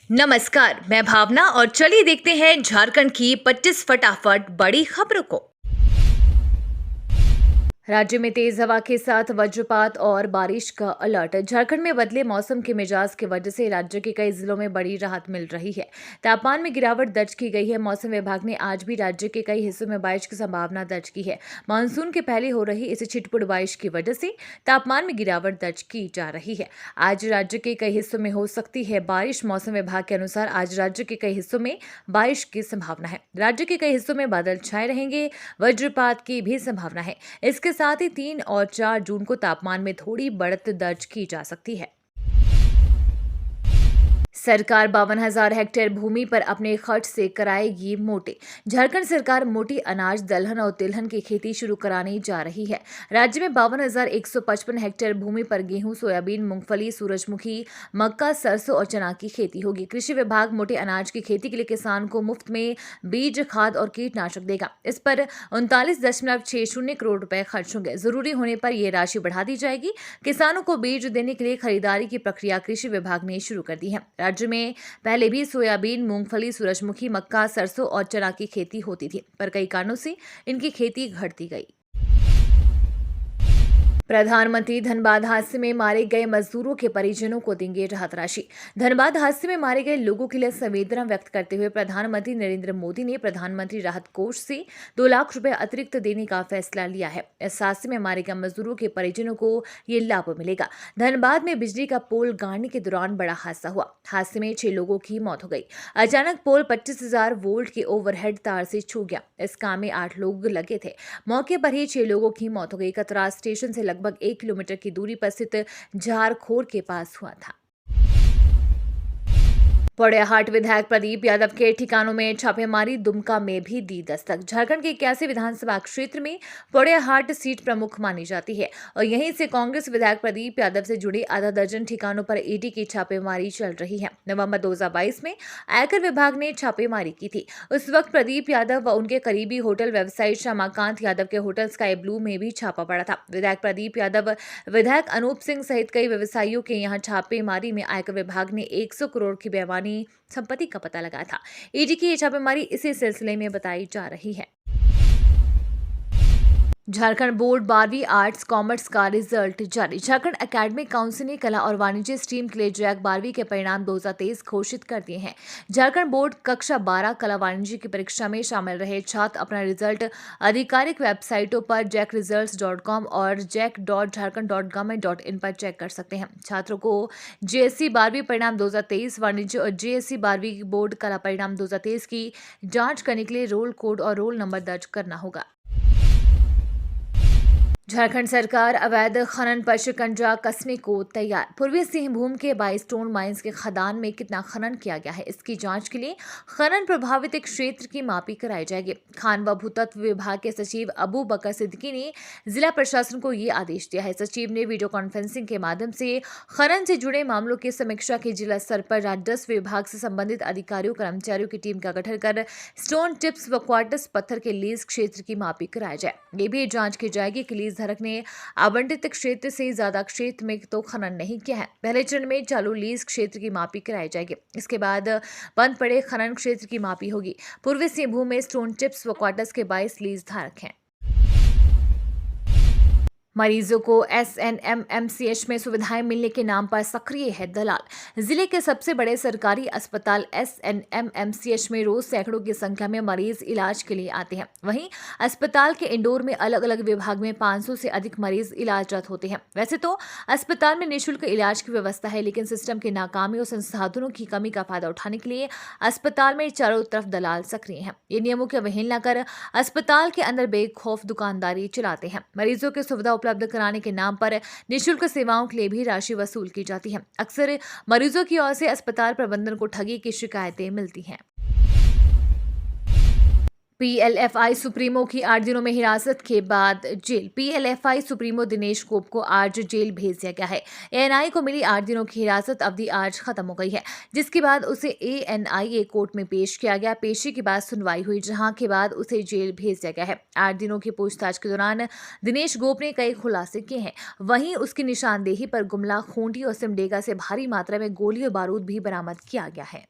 नमस्कार, मैं भावना और चलिए देखते हैं झारखंड की 25 फटाफट बड़ी खबरों को। राज्य में तेज हवा के साथ वज्रपात और बारिश का अलर्ट। झारखंड में बदले मौसम के मिजाज की वजह से राज्य के कई जिलों में बड़ी राहत मिल रही है। तापमान में गिरावट दर्ज की गई है। मौसम विभाग ने आज भी राज्य के कई हिस्सों में बारिश की संभावना दर्ज की है। मानसून के पहले हो रही इस छिटपुट बारिश की वजह से तापमान में गिरावट दर्ज की जा रही है। आज राज्य के कई हिस्सों में हो सकती है बारिश। मौसम विभाग के अनुसार आज राज्य के कई हिस्सों में बारिश की संभावना है। राज्य के कई हिस्सों में बादल छाए रहेंगे। वज्रपात की भी संभावना है। इसके साथ ही 3 और 4 जून को तापमान में थोड़ी बढ़त दर्ज की जा सकती है। सरकार 52,000 हेक्टेयर भूमि पर अपने खर्च से कराएगी मोटे। झारखंड सरकार मोटी अनाज, दलहन और तिलहन की खेती शुरू कराने जा रही है। राज्य में 52,155 हेक्टेयर भूमि पर गेहूं, सोयाबीन, मूंगफली, सूरजमुखी, मक्का, सरसों और चना की खेती होगी। कृषि विभाग मोटे अनाज की खेती के लिए किसान को मुफ्त में बीज, खाद और कीटनाशक देगा। इस पर 39.60 करोड़ रुपए खर्च होंगे। जरूरी होने पर यह राशि बढ़ा दी जाएगी। किसानों को बीज देने के लिए खरीदारी की प्रक्रिया कृषि विभाग ने शुरू कर दी है। राज्य में पहले भी सोयाबीन, मूंगफली, सूरजमुखी, मक्का, सरसों और चना की खेती होती थी, पर कई कारणों से इनकी खेती घटती गई। प्रधानमंत्री धनबाद हादसे में मारे गए मजदूरों के परिजनों को देंगे राहत राशि। धनबाद हादसे में मारे गए लोगों के लिए संवेदना व्यक्त करते हुए प्रधानमंत्री नरेंद्र मोदी ने प्रधानमंत्री राहत कोष से 2 लाख रुपए अतिरिक्त देने का फैसला लिया है। इस हादसे में मारे गए मजदूरों के परिजनों को ये लाभ मिलेगा। धनबाद में बिजली का पोल गाड़ने के दौरान बड़ा हादसा हुआ। हादसे में 6 लोगों की मौत हो गई। अचानक पोल 25,000 वोल्ट के ओवरहेड तार से छूट गया। इस काम में 8 लोग लगे थे। मौके पर ही 6 लोगों की मौत हो गई। कतरा स्टेशन से लगभग 1 किलोमीटर की दूरी पर स्थित झारखोर के पास हुआ था। पोड़ैयाहाट विधायक प्रदीप यादव के ठिकानों में छापेमारी दुमका में भी दी दस्तक। झारखंड के 81 विधानसभा क्षेत्र में पोड़ैयाहाट सीट प्रमुख मानी जाती है और यहीं से कांग्रेस विधायक प्रदीप यादव से जुड़े आधा दर्जन ठिकानों पर ईडी की छापेमारी चल रही है। नवंबर 2022 में आयकर विभाग ने छापेमारी की थी। उस वक्त प्रदीप यादव व उनके करीबी होटल व्यवसायी श्यामाकांत यादव के होटल स्काई ब्लू में भी छापा पड़ा था। विधायक प्रदीप यादव, विधायक अनूप सिंह सहित कई व्यवसायियों के यहाँ छापेमारी में आयकर विभाग ने 100 करोड़ की बेईमानी संपत्ति का पता लगाया था। ईडी की ये छापेमारी इसी सिलसिले में बताई जा रही है। झारखंड बोर्ड 12वीं आर्ट्स कॉमर्स का रिजल्ट जारी। झारखंड एकेडमिक काउंसिल ने कला और वाणिज्य स्ट्रीम के लिए जैक 12वीं के परिणाम 2023 घोषित कर दिए हैं। झारखंड बोर्ड कक्षा 12 कला वाणिज्य की परीक्षा में शामिल रहे छात्र अपना रिजल्ट आधिकारिक वेबसाइटों पर jackresults.com और jack.jharkhand.government.in पर चेक कर सकते हैं। छात्रों को जेएससी 12वीं परिणाम 2023 वाणिज्य और जेएससी 12वीं बोर्ड कला परिणाम 2023 की जांच करने के लिए रोल कोड और रोल नंबर दर्ज करना होगा। झारखंड सरकार अवैध खनन पर शिकंजा कसने को तैयार। पूर्वी सिंहभूम के 22 स्टोन माइंस के खदान में कितना खनन किया गया है, इसकी जांच के लिए खनन प्रभावित क्षेत्र की मापी कराई जाएगी। खान व भूतत्व विभाग के सचिव अबू बकर सिद्दीकी ने जिला प्रशासन को ये आदेश दिया है। सचिव ने वीडियो कॉन्फ्रेंसिंग के माध्यम से खनन से जुड़े मामलों की समीक्षा की। जिला स्तर पर राजस्व विभाग से संबंधित अधिकारियों कर्मचारियों की टीम का गठन कर स्टोन टिप्स व क्वार्टर्स पत्थर के लीज क्षेत्र की मापी कराया जाए। ये भी जांच की जाएगी कि लीज धारक ने आवंटित क्षेत्र से ज्यादा क्षेत्र में तो खनन नहीं किया है। पहले चरण में चालू लीज क्षेत्र की मापी कराई जाएगी। इसके बाद बंद पड़े खनन क्षेत्र की मापी होगी। पूर्वी सिंहभूम में स्टोन टिप्स व क्वार्टर्स के 22 लीज धारक हैं। मरीजों को एसएनएमएमसीएच में सुविधाएं मिलने के नाम पर सक्रिय है दलाल। जिले के सबसे बड़े सरकारी अस्पताल एसएनएमएमसीएच में रोज सैकड़ों की संख्या में मरीज इलाज के लिए आते हैं। वहीं अस्पताल के इंडोर में अलग अलग विभाग में 500 से अधिक मरीज इलाजरत होते हैं। वैसे तो अस्पताल में निःशुल्क इलाज की व्यवस्था है, लेकिन सिस्टम की नाकामी और संसाधनों की कमी का फायदा उठाने के लिए अस्पताल में चारों तरफ दलाल सक्रिय हैं। ये नियमों की अवहेलना कर अस्पताल के अंदर बेखौफ दुकानदारी चलाते हैं। मरीजों की सुविधा उपलब्ध कराने के नाम पर निःशुल्क सेवाओं के लिए भी राशि वसूल की जाती है। अक्सर मरीजों की ओर से अस्पताल प्रबंधन को ठगी की शिकायतें मिलती हैं। पीएलएफआई सुप्रीमो की 8 दिनों में हिरासत के बाद जेल। पीएलएफआई सुप्रीमो दिनेश गोप को आज जेल भेज दिया गया है। एएनआई को मिली 8 दिनों की हिरासत अवधि आज खत्म हो गई है, जिसके बाद उसे एएनआई कोर्ट में पेश किया गया। पेशी के बाद सुनवाई हुई, जहां के बाद उसे जेल भेज दिया गया है। 8 दिनों की पूछताछ के दौरान दिनेश गोप ने कई खुलासे किए हैं। वहीं उसकी निशानदेही पर गुमला, खूंटी और सिमडेगा से भारी मात्रा में गोली और बारूद भी बरामद किया गया है।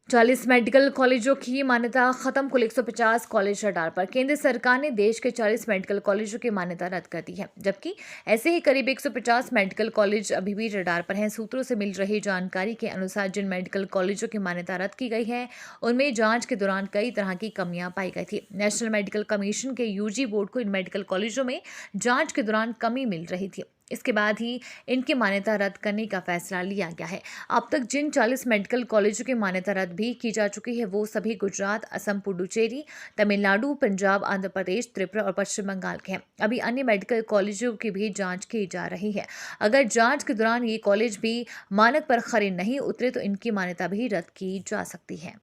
40 मेडिकल कॉलेजों की मान्यता खत्म, कुल 150 कॉलेज रडार पर। केंद्र सरकार ने देश के 40 मेडिकल कॉलेजों की मान्यता रद्द कर दी है, जबकि ऐसे ही करीब 150 मेडिकल कॉलेज अभी भी रडार पर हैं। सूत्रों से मिल रही जानकारी के अनुसार जिन मेडिकल कॉलेजों की मान्यता रद्द की गई है, उनमें जांच के दौरान कई तरह की कमियां पाई गई थी। नेशनल मेडिकल कमीशन के यूजी बोर्ड को इन मेडिकल कॉलेजों में जांच के दौरान कमी मिल रही थी। इसके बाद ही इनकी मान्यता रद्द करने का फैसला लिया गया है। अब तक जिन 40 मेडिकल कॉलेजों की मान्यता रद्द भी की जा चुकी है, वो सभी गुजरात, असम, पुडुचेरी, तमिलनाडु, पंजाब, आंध्र प्रदेश, त्रिपुरा और पश्चिम बंगाल के हैं। अभी अन्य मेडिकल कॉलेजों की भी जांच की जा रही है। अगर जांच के दौरान ये कॉलेज भी मानक पर खरे नहीं उतरे तो इनकी मान्यता भी रद्द की जा सकती है।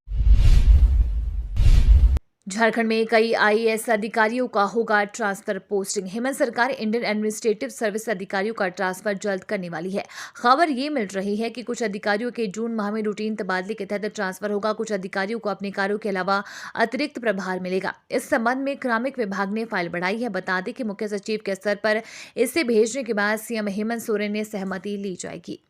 झारखंड में कई आईएएस अधिकारियों का होगा ट्रांसफर पोस्टिंग। हेमंत सरकार इंडियन एडमिनिस्ट्रेटिव सर्विस अधिकारियों का ट्रांसफर जल्द करने वाली है। खबर ये मिल रही है कि कुछ अधिकारियों के जून माह में रूटीन तबादले के तहत ट्रांसफर होगा। कुछ अधिकारियों को अपने कार्यों के अलावा अतिरिक्त प्रभार मिलेगा। इस संबंध में कार्मिक विभाग ने फाइल बढ़ाई है। बता दें कि मुख्य सचिव के स्तर पर इसे भेजने के बाद सीएम हेमंत सोरेन ने सहमति ली जाएगी।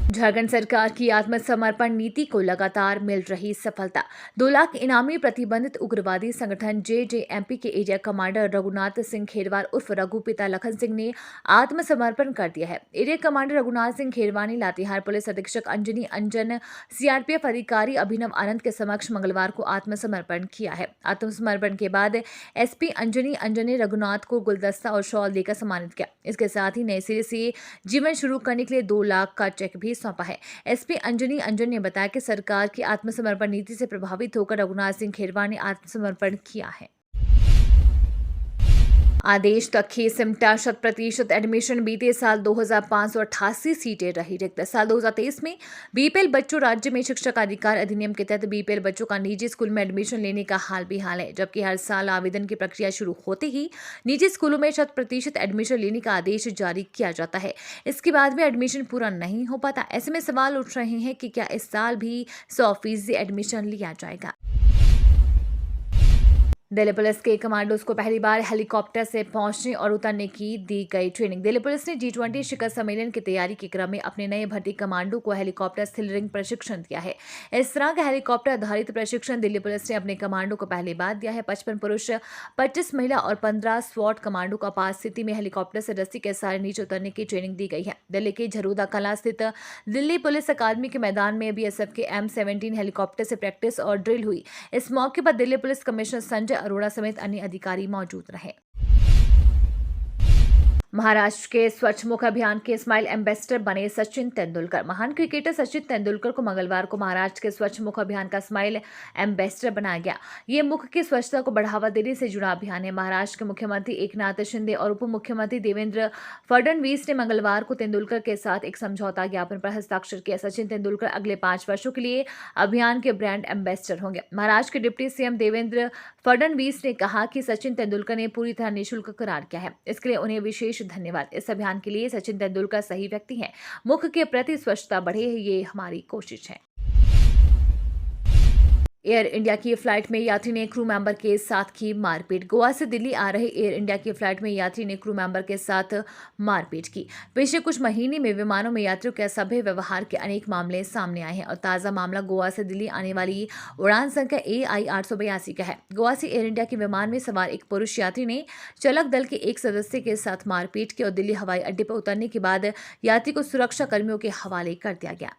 झारखंड सरकार की आत्मसमर्पण नीति को लगातार मिल रही सफलता। 2 लाख इनामी प्रतिबंधित उग्रवादी संगठन जेजेएमपी के एरिया कमांडर रघुनाथ सिंह खेरवार उर्फ रघु पिता लखन सिंह ने आत्मसमर्पण कर दिया है। एरिया कमांडर रघुनाथ सिंह खेरवार ने लातेहार पुलिस अधीक्षक अंजनी अंजन, सीआरपीएफ अधिकारी अभिनव आनंद के समक्ष मंगलवार को आत्मसमर्पण किया है। आत्मसमर्पण के बाद एसपी अंजनी अंजन ने रघुनाथ को गुलदस्ता और शॉल देकर सम्मानित किया। इसके साथ ही नए सिरे से जीवन शुरू करने के लिए 2 लाख का चेक भी सौंपा है। एसपी अंजनी अंजन ने बताया कि सरकार की आत्मसमर्पण नीति से प्रभावित होकर रघुनाथ सिंह खेरवार ने आत्मसमर्पण किया है। आदेश तक ही सिमटा 100% एडमिशन। बीते साल 2588 सीटें रही रिक्त। साल 2023 में बीपीएल बच्चों राज्य में शिक्षक अधिकार अधिनियम के तहत बीपीएल बच्चों का निजी स्कूल में एडमिशन लेने का हाल बेहाल है, जबकि हर साल आवेदन की प्रक्रिया शुरू होते ही निजी स्कूलों में 100% एडमिशन लेने का आदेश जारी किया जाता है। इसके बाद भी एडमिशन पूरा नहीं हो पाता। ऐसे में सवाल उठ रहे हैं कि क्या इस साल भी 100% एडमिशन लिया जाएगा। दिल्ली पुलिस के कमांडोज को पहली बार हेलीकॉप्टर से पहुंचने और उतरने की दी गई ट्रेनिंग। दिल्ली पुलिस ने G20 शिखर सम्मेलन की तैयारी के क्रम में अपने नए भर्ती कमांडो को हेलीकॉप्टर स्थिलिंग प्रशिक्षण दिया है। इस तरह का हेलीकॉप्टर आधारित प्रशिक्षण दिल्ली पुलिस ने अपने कमांडो को पहली बार दिया है। 55 पुरुष, 25 महिला और 15 स्वॉट कमांडो को आपात स्थिति में हेलीकॉप्टर से रस्सी के सहारे नीचे उतरने की ट्रेनिंग दी गई है। दिल्ली के झरोदा कला स्थित दिल्ली पुलिस अकादमी के मैदान में बीएसएफ के M17 हेलीकॉप्टर से प्रैक्टिस और ड्रिल हुई। इस मौके पर दिल्ली पुलिस कमिश्नर संजय अरोड़ा समेत अन्य अधिकारी मौजूद रहे। महाराष्ट्र के स्वच्छ मुख अभियान के स्माइल एम्बेसडर बने सचिन तेंदुलकर। महान क्रिकेटर सचिन तेंदुलकर को मंगलवार को महाराष्ट्र के स्वच्छ मुख अभियान का स्माइल एम्बेसडर बनाया गया। ये मुख की स्वच्छता को बढ़ावा देने से जुड़ा अभियान है। महाराष्ट्र के मुख्यमंत्री एकनाथ शिंदे और उप मुख्यमंत्री देवेंद्र फडणवीस ने मंगलवार को तेंदुलकर के साथ एक समझौता ज्ञापन पर हस्ताक्षर किया। सचिन तेंदुलकर अगले 5 वर्षों के लिए अभियान के ब्रांड एम्बेसडर होंगे। महाराष्ट्र के डिप्टी सीएम देवेंद्र फडणवीस ने कहा कि सचिन तेंदुलकर ने पूरी तरह निःशुल्क करार किया है, इसके लिए उन्हें विशेष धन्यवाद। इस अभियान के लिए सचिन तेंदुलकर सही व्यक्ति हैं। मुख के प्रति स्वच्छता बढ़े, ये हमारी कोशिश है। एयर इंडिया की फ्लाइट में यात्री ने क्रू मेंबर के साथ की मारपीट। गोवा से दिल्ली आ रहे एयर इंडिया की फ्लाइट में यात्री ने क्रू मेंबर के साथ मारपीट की। पिछले कुछ महीने में विमानों में यात्रियों के असभ्य व्यवहार के अनेक मामले सामने आए हैं और ताज़ा मामला गोवा से दिल्ली आने वाली उड़ान संख्या AI 882 का है। गोवा से एयर इंडिया के विमान में सवार एक पुरुष यात्री ने चालक दल के एक सदस्य के साथ मारपीट की और दिल्ली हवाई अड्डे पर उतरने के बाद यात्री को सुरक्षा कर्मियों के हवाले कर दिया गया।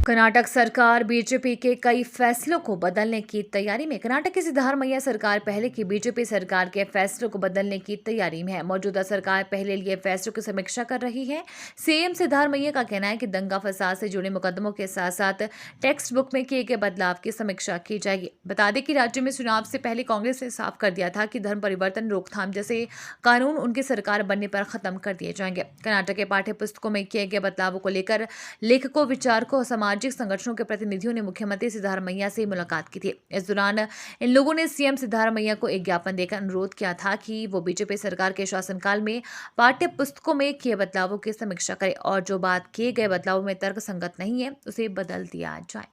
कर्नाटक सरकार बीजेपी के कई फैसलों को बदलने की तैयारी में। कर्नाटक की सिद्धारमैया सरकार पहले की बीजेपी सरकार के फैसलों को बदलने की तैयारी में है। मौजूदा सरकार पहले लिए फैसलों की समीक्षा कर रही है। सीएम सिद्धारमैया का कहना है कि दंगा फसाद से जुड़े मुकदमों के साथ साथ टेक्स्ट बुक में किए गए बदलाव की समीक्षा की जाएगी। बता दें कि राज्य में चुनाव से पहले कांग्रेस ने साफ कर दिया था कि धर्म परिवर्तन रोकथाम जैसे कानून उनकी सरकार बनने पर खत्म कर दिए जाएंगे। कर्नाटक के पाठ्य पुस्तकों में किए गए बदलावों को लेकर लेखकों, विचारकों और सामाजिक संगठनों के प्रतिनिधियों ने मुख्यमंत्री सिद्धारमैया से मुलाकात की थी। इस दौरान इन लोगों ने सीएम सिद्धारमैया को एक ज्ञापन देकर अनुरोध किया था कि वो बीजेपी सरकार के शासनकाल में पाठ्य पुस्तकों में किए बदलावों की समीक्षा करे और जो बात किए गए बदलावों में तर्क संगत नहीं है उसे बदल दिया जाए।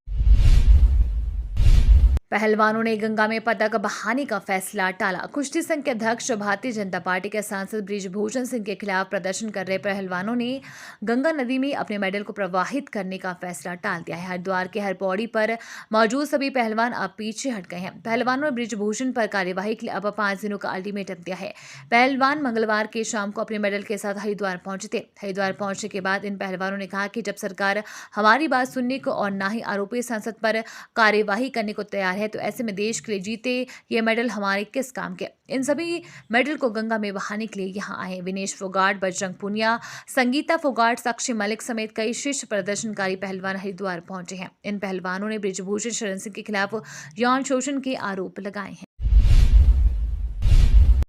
पहलवानों ने गंगा में पदक बहाने का फैसला टाला। कुश्ती संघ के अध्यक्ष भारतीय जनता पार्टी के सांसद बृजभूषण सिंह के खिलाफ प्रदर्शन कर रहे पहलवानों ने गंगा नदी में अपने मेडल को प्रवाहित करने का फैसला टाल दिया है। हरिद्वार के हर पौड़ी पर मौजूद सभी पहलवान अब पीछे हट गए हैं। पहलवानों ने बृजभूषण पर कार्यवाही के लिए अब 5 दिनों का अल्टीमेटम दिया है। पहलवान मंगलवार की शाम को अपने मेडल के साथ हरिद्वार पहुंचे थे। हरिद्वार पहुंचने के बाद इन पहलवानों ने कहा कि जब सरकार हमारी बात सुनने को और ना ही आरोपी सांसद पर कार्यवाही करने को तैयार है, तो ऐसे में देश के लिए जीते ये मेडल हमारे किस काम के। इन सभी मेडल को गंगा में बहाने के लिए यहाँ आए। विनेश फोगाट, बजरंग पुनिया, संगीता फोगाट, साक्षी मलिक समेत कई शीर्ष प्रदर्शनकारी पहलवान हरिद्वार पहुंचे हैं। इन पहलवानों ने बृजभूषण शरण सिंह के खिलाफ यौन शोषण के आरोप लगाए हैं।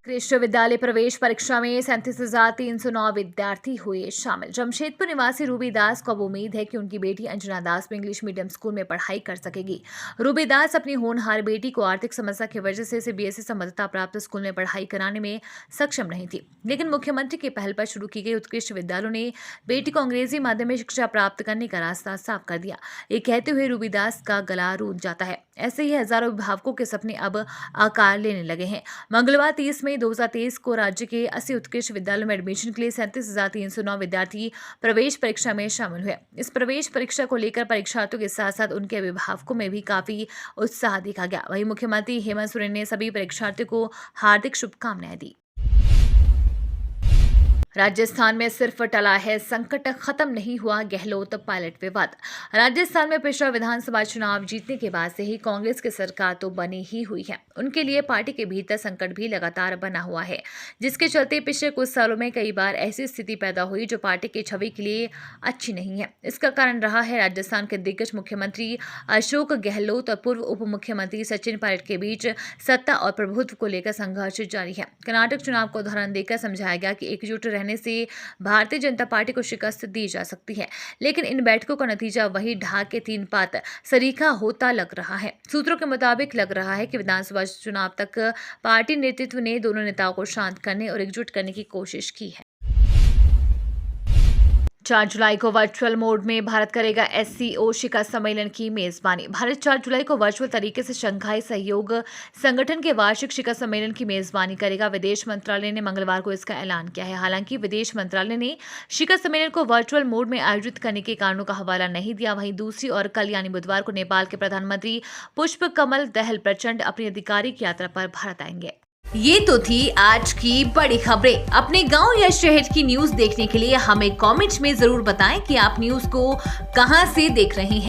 विश्वविद्यालय प्रवेश परीक्षा में 37,309 विद्यार्थी हुए शामिल। जमशेदपुर निवासी रूबी दास को अब उम्मीद है कि उनकी बेटी अंजना दास भी इंग्लिश मीडियम स्कूल में पढ़ाई कर सकेगी। रूबी दास अपनी होनहार बेटी को आर्थिक समस्या की वजह से सीबीएसई संबद्धता प्राप्त स्कूल में पढ़ाई कराने में सक्षम नहीं थी, लेकिन मुख्यमंत्री की पहल पर शुरू की गई उत्कृष्ट विद्यालयों ने बेटी को अंग्रेजी माध्यम में शिक्षा प्राप्त करने का रास्ता साफ कर दिया। ये कहते हुए रूबी दास का गला रूंध जाता है। ऐसे ही हजारों अभिभावकों के सपने अब आकार लेने लगे हैं। मंगलवार 30 मई 2023 को राज्य के 80 उत्कृष्ट विद्यालयों में एडमिशन के लिए 37,309 विद्यार्थी प्रवेश परीक्षा में शामिल हुए। इस प्रवेश परीक्षा को लेकर परीक्षार्थियों के साथ साथ उनके अभिभावकों में भी काफी उत्साह देखा गया। वहीं मुख्यमंत्री हेमंत सोरेन ने सभी परीक्षार्थियों को हार्दिक शुभकामनाएं दी। राजस्थान में सिर्फ टला है संकट, खत्म नहीं हुआ गहलोत पायलट विवाद। राजस्थान में पिछला विधानसभा चुनाव जीतने के बाद से ही कांग्रेस की सरकार तो बनी ही हुई है। उनके लिए पार्टी के भीतर संकट भी लगातार बना हुआ है, जिसके चलते पिछले कुछ सालों में कई बार ऐसी स्थिति पैदा हुई जो पार्टी की छवि के लिए अच्छी नहीं है। इसका कारण रहा है राजस्थान के दिग्गज मुख्यमंत्री अशोक गहलोत और पूर्व उप मुख्यमंत्री सचिन पायलट के बीच सत्ता और प्रभुत्व को लेकर संघर्ष जारी है। कर्नाटक चुनाव को उदाहरण देकर समझाया गया कि एकजुट से भारतीय जनता पार्टी को शिकस्त दी जा सकती है, लेकिन इन बैठकों का नतीजा वही ढाक के 3 पात सरीखा होता लग रहा है। सूत्रों के मुताबिक लग रहा है कि विधानसभा चुनाव तक पार्टी नेतृत्व ने दोनों नेताओं को शांत करने और एकजुट करने की कोशिश की है। 4 जुलाई को वर्चुअल मोड में भारत करेगा SCO शिखर सम्मेलन की मेजबानी। भारत 4 जुलाई को वर्चुअल तरीके से शंघाई सहयोग संगठन के वार्षिक शिखर सम्मेलन की मेजबानी करेगा। विदेश मंत्रालय ने मंगलवार को इसका ऐलान किया है। हालांकि विदेश मंत्रालय ने शिखर सम्मेलन को वर्चुअल मोड में आयोजित करने के कारणों का हवाला नहीं दिया। वहीं दूसरी ओर कल यानी बुधवार को नेपाल के प्रधानमंत्री पुष्प कमल दहल प्रचंड अपनी आधिकारिक यात्रा पर भारत आएंगे। ये तो थी आज की बड़ी खबरें। अपने गांव या शहर की न्यूज देखने के लिए हमें कमेंट्स में जरूर बताएं कि आप न्यूज को कहां से देख रहे हैं।